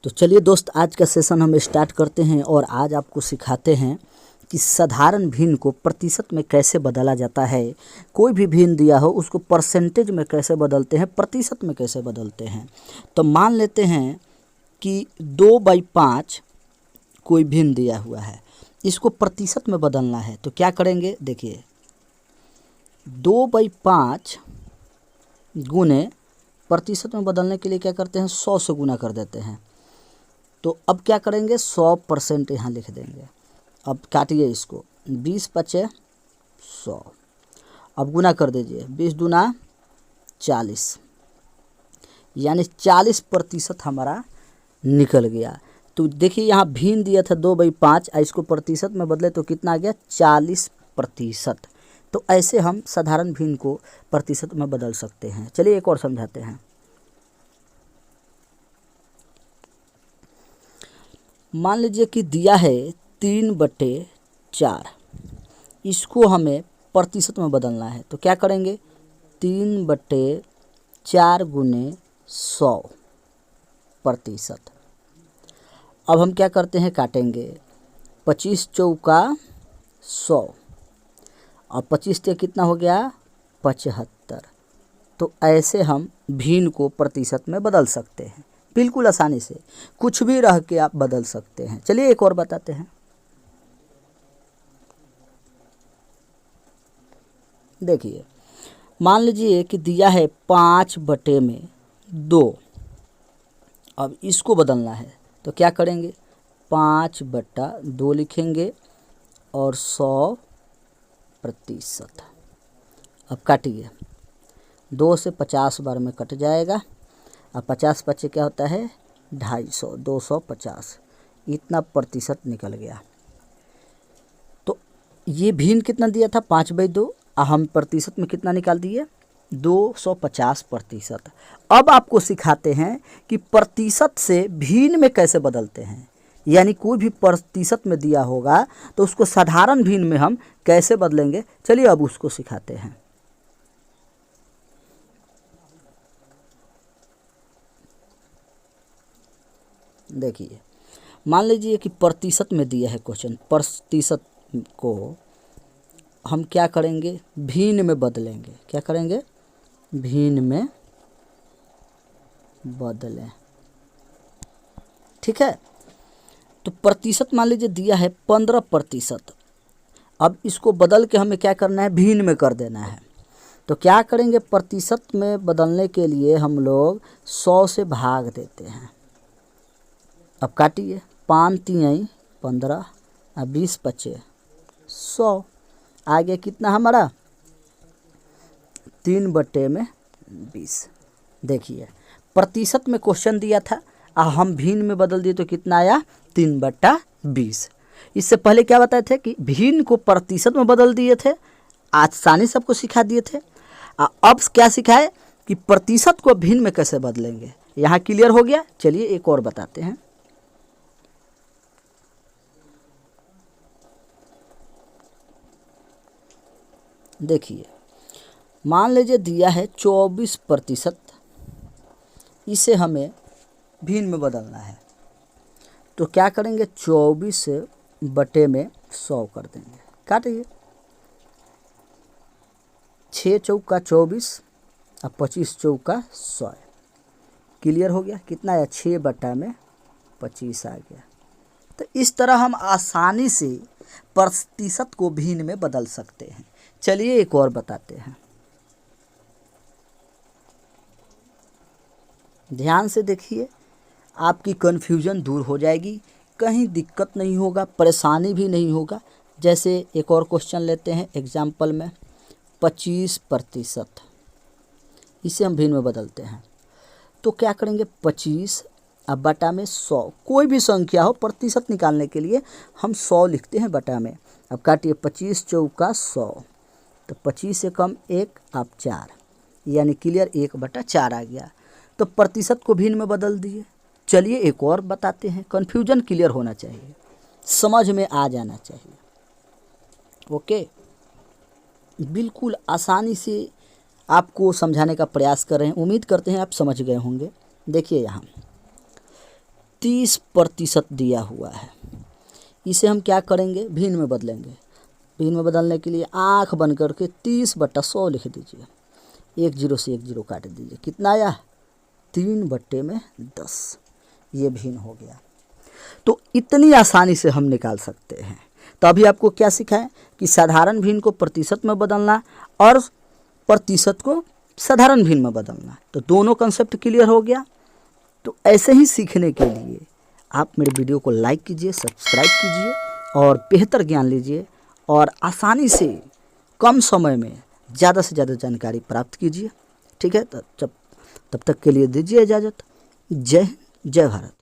तो चलिए दोस्त, आज का सेशन हम स्टार्ट करते हैं और आज आपको सिखाते हैं कि साधारण भिन्न को प्रतिशत में कैसे बदला जाता है। कोई भी भिन्न दिया हो उसको परसेंटेज में कैसे बदलते हैं, प्रतिशत में कैसे बदलते हैं। तो मान लेते हैं कि 2/5 कोई भिन्न दिया हुआ है, इसको प्रतिशत में बदलना है। तो क्या करेंगे, देखिए 2/5 गुने प्रतिशत में बदलने के लिए क्या करते हैं, 100 से गुना कर देते हैं। तो अब क्या करेंगे, 100% यहाँ लिख देंगे। अब काटिए इसको, 20 × 5 = 100। अब गुना कर दीजिए, 20 दूना 40, यानी 40% हमारा निकल गया। तो देखिए यहाँ भिन्न दिया था 2/5, इसको प्रतिशत में बदले तो कितना आ गया, 40%। तो ऐसे हम साधारण भिन्न को प्रतिशत में बदल सकते हैं। चलिए एक और समझाते हैं। मान लीजिए कि दिया है 3/4, इसको हमें प्रतिशत में बदलना है। तो क्या करेंगे, 3/4 गुने 100%। अब हम क्या करते हैं, काटेंगे, 25 चौका 100 और 25 से कितना हो गया, 75। तो ऐसे हम भिन्न को प्रतिशत में बदल सकते हैं, बिल्कुल आसानी से, कुछ भी रह के आप बदल सकते हैं। चलिए एक और बताते हैं। देखिए मान लीजिए कि दिया है 5/2, अब इसको बदलना है। तो क्या करेंगे, 5/2 लिखेंगे और 100%। अब काटिए, 2 से 50 बार में कट जाएगा। अब 50 × 5 क्या होता है, 250, 250, इतना प्रतिशत निकल गया। तो ये भिन्न कितना दिया था, 5/2, हम प्रतिशत में कितना निकाल दिए, 250%। अब आपको सिखाते हैं कि प्रतिशत से भिन्न में कैसे बदलते हैं। यानी कोई भी प्रतिशत में दिया होगा तो उसको साधारण भिन्न में हम कैसे बदलेंगे। चलिए अब उसको सिखाते हैं। देखिए मान लीजिए कि प्रतिशत में दिया है क्वेश्चन, प्रतिशत को हम क्या करेंगे, भिन्न में बदलेंगे। क्या करेंगे, भिन्न में बदलें, ठीक है। तो प्रतिशत मान लीजिए दिया है 15%, अब इसको बदल के हमें क्या करना है, भिन्न में कर देना है। तो क्या करेंगे, प्रतिशत में बदलने के लिए हम लोग 100 से भाग देते हैं। अब काटिए, 5 × 3 = 15 और 20 × 5 = 100। आगे कितना हमारा, 3/20। देखिए प्रतिशत में क्वेश्चन दिया था और हम भिन्न में बदल दिए तो कितना आया, 3/20। इससे पहले क्या बताए थे कि भिन्न को प्रतिशत में बदल दिए थे, आसानी सबको सिखा दिए थे। अब क्या सिखाए कि प्रतिशत को भिन्न में कैसे बदलेंगे। यहाँ क्लियर हो गया। चलिए एक और बताते हैं। देखिए मान लीजिए दिया है 24%, इसे हमें भिन्न में बदलना है। तो क्या करेंगे, 24/100 कर देंगे। काटिए, 6 चौका 24 और 25 चौका 100। क्लियर हो गया, कितना आया, 6/25 आ गया। तो इस तरह हम आसानी से प्रतिशत को भिन्न में बदल सकते हैं। चलिए एक और बताते हैं। ध्यान से देखिए, आपकी कन्फ्यूजन दूर हो जाएगी, कहीं दिक्कत नहीं होगा, परेशानी भी नहीं होगा। जैसे एक और क्वेश्चन लेते हैं एग्जाम्पल में, 25%, इसे हम भिन्न में बदलते हैं। तो क्या करेंगे, 25 अब बटा में 100, कोई भी संख्या हो प्रतिशत निकालने के लिए हम 100 लिखते हैं बटा में। अब काटिए, 25 चौका 100, तो 25 से कम 1 आप 4, यानी क्लियर 1/4 आ गया। तो प्रतिशत को भिन्न में बदल दिए। चलिए एक और बताते हैं। कन्फ्यूजन क्लियर होना चाहिए, समझ में आ जाना चाहिए। ओके, बिल्कुल आसानी से आपको समझाने का प्रयास कर रहे हैं, उम्मीद करते हैं आप समझ गए होंगे। देखिए यहाँ 30% दिया हुआ है। इसे हम क्या करेंगे, भिन्न में बदलेंगे। भिन्न में बदलने के लिए आँख बंद करके 30/100 लिख दीजिए। 1 0 से 1 0 काट दीजिए। कितना आया, 3/10। ये भिन्न हो गया। तो इतनी आसानी से हम निकाल सकते हैं। तो अभी आपको क्या सिखाएं कि साधारण भिन्न को प्रतिशत में बदलना और प्रतिशत को साधारण भिन्न में बदलना। तो दोनों कंसेप्ट क्लियर हो गया। तो ऐसे ही सीखने के लिए आप मेरे वीडियो को लाइक कीजिए, सब्सक्राइब कीजिए और बेहतर ज्ञान लीजिए और आसानी से कम समय में ज़्यादा से ज़्यादा जानकारी प्राप्त कीजिए। ठीक है, तब तक के लिए दीजिए इजाज़त। जय हिंद, जय भारत।